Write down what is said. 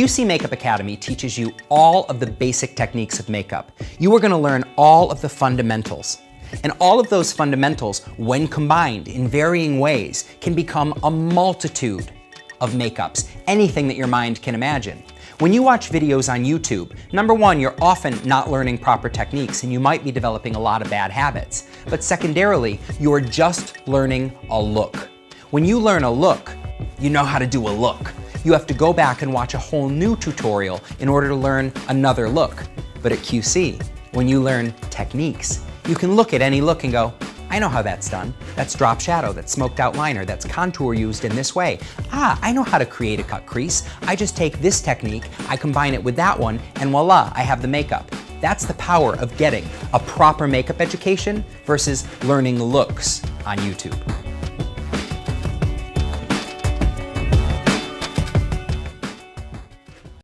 QC Makeup Academy teaches you all of the basic techniques of makeup. You are going to learn all of the fundamentals. And all of those fundamentals, when combined in varying ways, can become a multitude of makeups, anything that your mind can imagine. When you watch videos on YouTube, number one, you're often not learning proper techniques and you might be developing a lot of bad habits. But secondarily, you're just learning a look. When you learn a look, you know how to do a look. You have to go back and watch a whole new tutorial in order to learn another look. But at QC, when you learn techniques, you can look at any look and go, I know how that's done. That's drop shadow, that's smoked out liner, that's contour used in this way. I know how to create a cut crease. I just take this technique, I combine it with that one, and voila, I have the makeup. That's the power of getting a proper makeup education versus learning looks on YouTube.